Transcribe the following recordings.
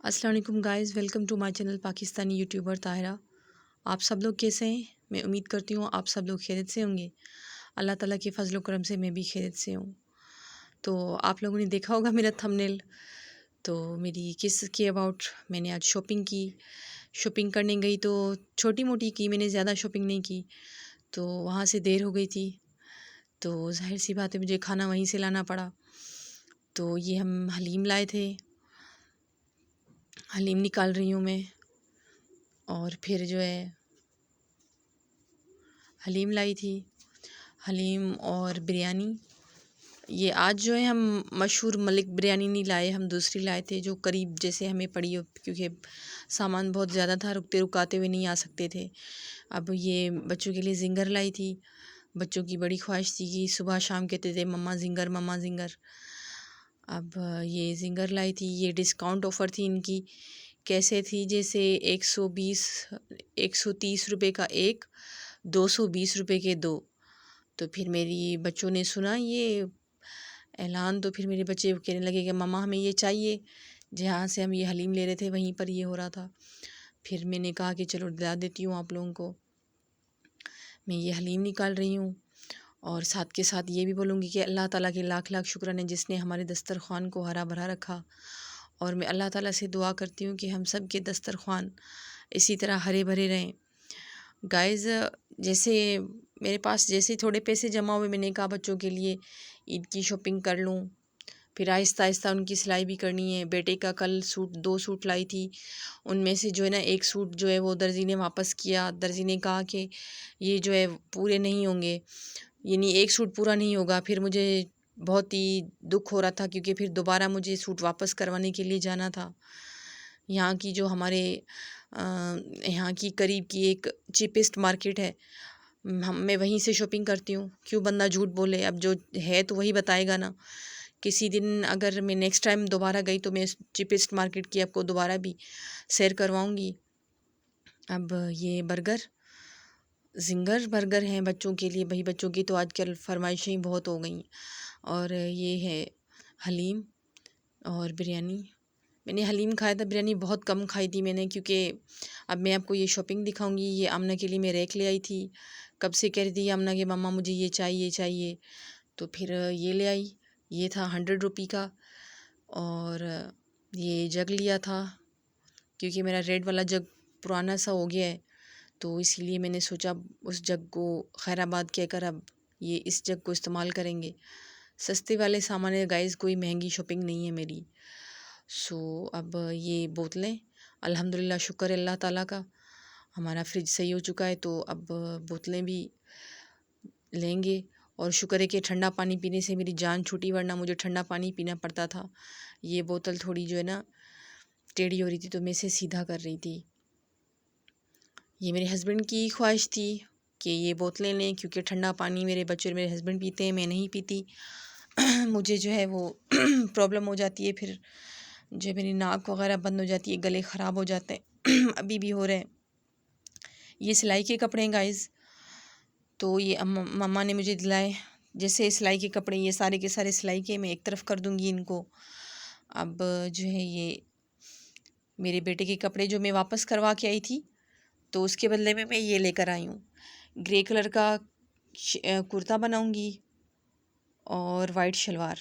अस्सलाम वालेकुम guys, welcome to my channel Pakistani YouTuber Tahira. आप सब लोग कैसे हैं? मैं उम्मीद करती हूँ आप सब लोग खैरियत से होंगे। अल्लाह ताला के फजल व करम से मैं भी खैरियत से हूँ। तो आप लोगों ने देखा होगा मेरा थंबनेल। तो मेरी किस के अबाउट मैंने आज शॉपिंग की। शॉपिंग करने गई तो छोटी मोटी की, मैंने ज़्यादा शॉपिंग नहीं की। तो वहाँ से देर हो गई थी, तो ज़ाहिर सी बात है मुझे खाना वहीं से लाना पड़ा। तो ये हम हलीम लाए थे, हलीम निकाल रही हूँ मैं। और फिर जो है हलीम लाई थी, हलीम और बिरयानी। ये आज जो है हम मशहूर मलिक बिरयानी नहीं लाए, हम दूसरी लाए थे जो करीब जैसे हमें पड़ी हो, क्योंकि सामान बहुत ज़्यादा था, रुकते रुकाते हुए नहीं आ सकते थे। अब ये बच्चों के लिए ज़िंगर लाई थी। बच्चों की बड़ी ख्वाहिश थी कि सुबह शाम कहते थे मम्मा ज़िंगर, मम्मा ज़िंगर। अब ये ज़िंगर लाई थी। ये डिस्काउंट ऑफ़र थी इनकी। कैसे थी, जैसे 120 130 रुपये का एक, 220 रुपये के दो। तो फिर मेरी बच्चों ने सुना ये ऐलान, तो फिर मेरे बच्चे कहने लगे कि मम्मा हमें ये चाहिए। जहाँ से हम ये हलीम ले रहे थे वहीं पर ये हो रहा था। फिर मैंने कहा कि चलो दिला देती हूँ आप लोगों को। मैं ये हलीम निकाल रही हूँ और साथ के साथ ये भी बोलूँगी कि अल्लाह ताला के लाख लाख शुक्र है जिसने हमारे दस्तरख़्वान को हरा भरा रखा। और मैं अल्लाह ताला से दुआ करती हूँ कि हम सब के दस्तरख़्वान इसी तरह हरे भरे रहें। गाइज़, जैसे मेरे पास जैसे थोड़े पैसे जमा हुए, मैंने कहा बच्चों के लिए ईद की शॉपिंग कर लूँ। फिर आहिस्ता आहिस्ता उनकी सिलाई भी करनी है। बेटे का कल सूट 2 सूट लाई थी, उनमें से जो है ना एक सूट जो है वो दर्जी ने वापस किया। दर्जी ने कहा कि ये जो है पूरे नहीं होंगे, यानी एक सूट पूरा नहीं होगा। फिर मुझे बहुत ही दुख हो रहा था, क्योंकि फिर दोबारा मुझे सूट वापस करवाने के लिए जाना था। यहाँ की जो हमारे यहाँ की करीब की एक चीपेस्ट मार्केट है, मैं वहीं से शॉपिंग करती हूँ। क्यों बंदा झूठ बोले, अब जो है तो वही बताएगा ना। किसी दिन अगर मैं नेक्स्ट टाइम दोबारा गई तो मैं चीपेस्ट मार्केट की आपको दोबारा भी शेयर करवाऊँगी। अब ये ज़िंगर बर्गर हैं बच्चों के लिए। भाई बच्चों की तो आजकल फरमाइशें ही बहुत हो गई। और ये है हलीम और बिरयानी। मैंने हलीम खाया था, बिरयानी बहुत कम खाई थी मैंने, क्योंकि अब मैं आपको ये शॉपिंग दिखाऊंगी। ये आमना के लिए मैं रैक ले आई थी। कब से कह रही थी आमना कि मम्मा मुझे ये चाहिए चाहिए। तो फिर ये ले आई। ये था 100 रुपये का। और ये जग लिया था, क्योंकि मेरा रेड वाला जग पुराना सा हो गया है, तो इसीलिए मैंने सोचा उस जग को खैराबाद कहकर अब ये इस जग को इस्तेमाल करेंगे। सस्ते वाले सामान है गाइस, कोई महंगी शॉपिंग नहीं है मेरी। सो अब ये बोतलें, अल्हम्दुलिल्लाह शुक्र है अल्लाह ताला का, हमारा फ्रिज सही हो चुका है। तो अब बोतलें भी लेंगे। और शुक्र है कि ठंडा पानी पीने से मेरी जान छूटी, वरना मुझे ठंडा पानी पीना पड़ता था। ये बोतल थोड़ी जो है ना टेढ़ी हो रही थी, तो मैं इसे सीधा कर रही थी। ये मेरे हस्बैंड की ख्वाहिश थी कि ये बोतलें लें, क्योंकि ठंडा पानी मेरे बच्चे और मेरे हस्बैंड पीते हैं, मैं नहीं पीती। मुझे जो है वो प्रॉब्लम हो जाती है, फिर जो मेरी नाक वगैरह बंद हो जाती है, गले ख़राब हो जाते हैं। अभी भी हो रहे हैं। ये सिलाई के कपड़े हैं गाइज़, तो ये मम्मा ने मुझे दिलाए। जैसे सिलाई के कपड़े, ये सारे के सारे सिलाई के, मैं एक तरफ कर दूँगी इनको। अब जो है ये मेरे बेटे के कपड़े जो मैं वापस करवा के आई थी, तो उसके बदले में मैं ये लेकर आई हूँ। ग्रे कलर का कुर्ता बनाऊँगी और वाइट शलवार।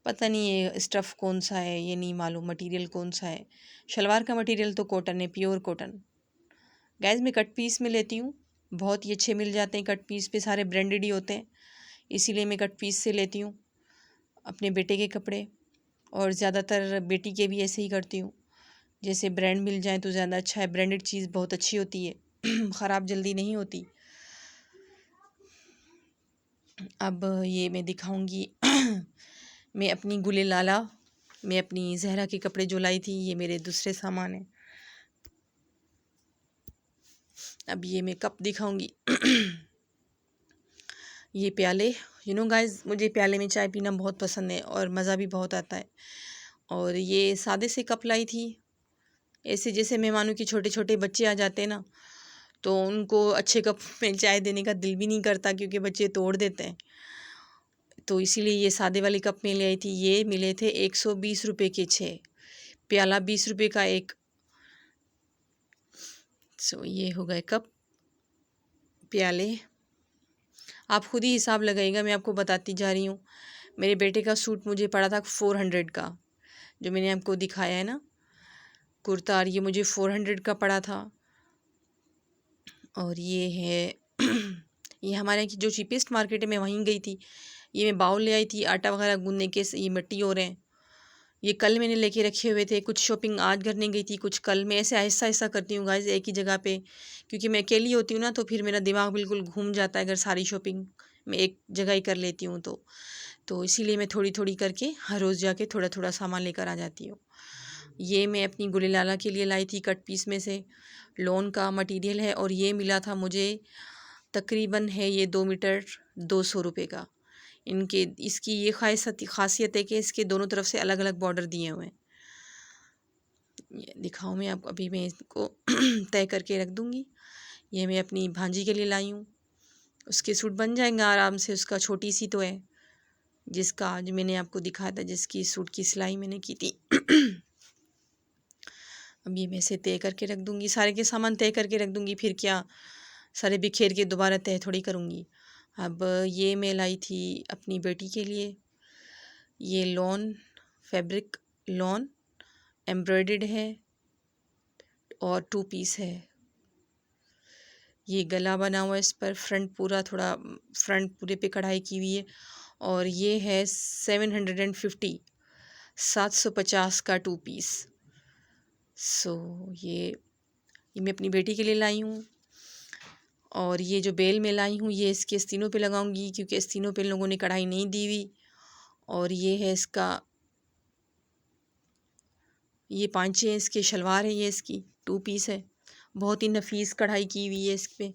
पता नहीं ये स्टफ़ कौन सा है, ये नहीं मालूम मटेरियल कौन सा है। शलवार का मटेरियल तो कॉटन है, प्योर कॉटन। गाइस, मैं कट पीस में लेती हूँ, बहुत ही अच्छे मिल जाते हैं। कट पीस पे सारे ब्रांडेड ही होते हैं, इसीलिए मैं कट पीस से लेती हूँ अपने बेटे के कपड़े। और ज़्यादातर बेटी के भी ऐसे ही करती हूँ। जैसे ब्रांड मिल जाए तो ज़्यादा अच्छा है। ब्रांडेड चीज़ बहुत अच्छी होती है, ख़राब जल्दी नहीं होती। अब ये मैं दिखाऊंगी मैं अपनी गुले लाला, मैं अपनी जहरा के कपड़े जो लाई थी, ये मेरे दूसरे सामान हैं। अब ये मैं कप दिखाऊंगी। ये प्याले, गाइस, मुझे प्याले में चाय पीना बहुत पसंद है और मज़ा भी बहुत आता है। और ये सादे से कप लाई थी, ऐसे जैसे मेहमानों के छोटे छोटे बच्चे आ जाते हैं ना, तो उनको अच्छे कप में चाय देने का दिल भी नहीं करता, क्योंकि बच्चे तोड़ देते हैं। तो इसीलिए ये सादे वाली कप में ले आई थी। ये मिले थे 120 रुपये के 6। प्याला 20 रुपये का एक। सो ये हो गए कप, प्याले। आप खुद ही हिसाब लगाइएगा, मैं आपको बताती जा रही हूँ। मेरे बेटे का सूट मुझे पड़ा था 400 का, जो मैंने आपको दिखाया है ना कुर्ता, और ये मुझे 400 का पड़ा था। और ये है ये हमारे यहाँ की जो चीपेस्ट मार्केट है, मैं वहीं गई थी। ये मैं बाउल ले आई थी आटा वगैरह गूंदने के, ये मिट्टी हो रहे हैं। ये कल मैंने लेके रखे हुए थे। कुछ शॉपिंग आज करने गई थी, कुछ कल। मैं ऐसे आहिस्ता आहिस्ता करती हूँ गाइस, एक ही जगह पे, क्योंकि मैं अकेली होती हूँ ना, तो फिर मेरा दिमाग बिल्कुल घूम जाता है अगर सारी शॉपिंग मैं एक जगह ही कर लेती हूँ तो इसीलिए मैं थोड़ी थोड़ी करके हर रोज़ जाके थोड़ा थोड़ा सामान लेकर आ जाती हूँ। ये मैं अपनी गुली लाला के लिए लाई थी, कट पीस में से लॉन का मटेरियल है, और ये मिला था मुझे तकरीबन है ये 2 मीटर 200 रुपये का। इनके इसकी ये खासियत है कि इसके दोनों तरफ से अलग अलग बॉर्डर दिए हुए हैं। ये दिखाऊँ मैं आपको, अभी मैं इसको तय करके रख दूँगी। ये मैं अपनी भांजी के लिए लाई हूँ, उसके सूट बन जाएंगे आराम से। उसका छोटी सी तो है, जिसका आज मैंने आपको दिखाया था, जिसकी सूट की सिलाई मैंने की थी। अब ये मैं इसे तय करके रख दूँगी, सारे के सामान तय करके रख दूँगी, फिर क्या सारे बिखेर के दोबारा तय थोड़ी करूँगी। अब ये मैं लाई थी अपनी बेटी के लिए, ये लॉन फैब्रिक, लॉन एम्ब्रॉयडर्ड है और 2 पीस है। ये गला बना हुआ है, इस पर फ्रंट पूरा थोड़ा फ्रंट पूरे पे कढ़ाई की हुई है। और ये है 750 750 का 2 पीस। सो ये मैं अपनी बेटी के लिए लाई हूँ। और ये जो बेल मैं लाई हूँ, ये इसके आस्तीनों पे लगाऊंगी, क्योंकि आस्तीनों पे लोगों ने कढ़ाई नहीं दी हुई। और ये है इसका, ये पांचे हैं इसके, शलवार है ये इसकी, 2 पीस है। बहुत ही नफीस कढ़ाई की हुई है इस पे।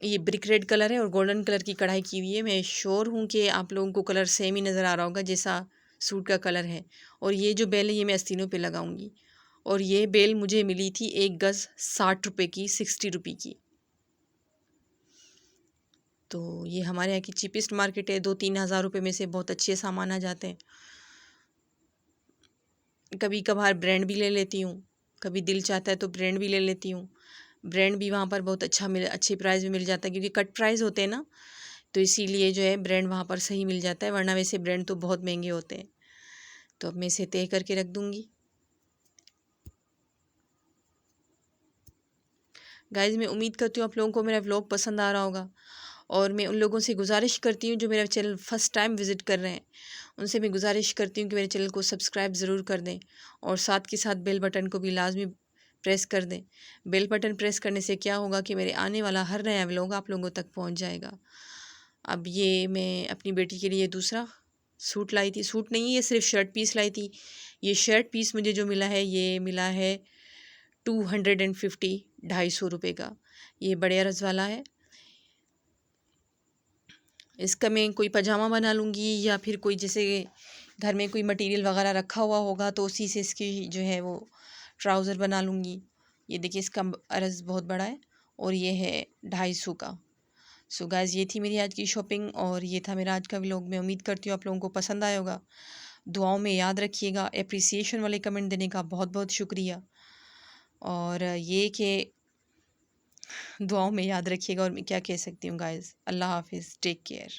ये ब्रिक रेड कलर है और गोल्डन कलर की कढ़ाई की हुई है। मैं श्योर हूँ कि आप लोगों को कलर सेम ही नज़र आ रहा होगा जैसा सूट का कलर है। और ये जो बेल है ये मैं आस्तीनों पे लगाऊंगी। और ये बेल मुझे मिली थी 1 गज़ 60 रुपये की, 60 रुपये की। तो ये हमारे यहाँ की चीपेस्ट मार्केट है, 2-3 हज़ार रुपये में से बहुत अच्छे सामान आ जाते हैं। कभी कभार ब्रांड भी ले लेती हूँ, कभी दिल चाहता है तो ब्रांड भी ले लेती हूँ। ब्रांड भी वहाँ पर बहुत अच्छे प्राइस में मिल जाता है, क्योंकि कट प्राइस होते हैं ना, तो इसीलिए जो है ब्रांड वहाँ पर सही मिल जाता है, वरना वैसे ब्रांड तो बहुत महंगे होते हैं। तो अब मैं इसे तय करके रख दूँगी। गाइज़, मैं उम्मीद करती हूँ आप लोगों को मेरा व्लॉग पसंद आ रहा होगा। और मैं उन लोगों से गुजारिश करती हूँ जो मेरा चैनल फ़र्स्ट टाइम विज़िट कर रहे हैं, उनसे मैं गुजारिश करती हूँ कि मेरे चैनल को सब्सक्राइब ज़रूर कर दें, और साथ के साथ बेल बटन को भी लाजमी प्रेस कर दें। बेल बटन प्रेस करने से क्या होगा कि मेरे आने वाला हर नया व्लॉग आप लोगों तक पहुँच जाएगा। अब ये मैं अपनी बेटी के लिए दूसरा सूट लाई थी, सूट नहीं, ये सिर्फ शर्ट पीस लाई थी। ये शर्ट पीस मुझे जो मिला है, ये मिला है 250, 250 रुपये का। ये बड़े अरज वाला है। इसका मैं कोई पजामा बना लूँगी, या फिर कोई जैसे घर में कोई मटेरियल वगैरह रखा हुआ होगा तो उसी से इसकी जो है वो ट्राउज़र बना लूँगी। ये देखिए इसका अरज़ बहुत बड़ा है, और ये है 250 का। सो गाइज़, ये थी मेरी आज की शॉपिंग, और ये था मेरा आज का व्लॉग। मैं उम्मीद करती हूँ आप लोगों को पसंद आया होगा। दुआओं में याद रखिएगा। एप्रिसिएशन वाले कमेंट देने का बहुत बहुत शुक्रिया। और ये कि दुआओं में याद रखिएगा, और मैं क्या कह सकती हूँ गाइज़। अल्लाह हाफ़िज़, टेक केयर।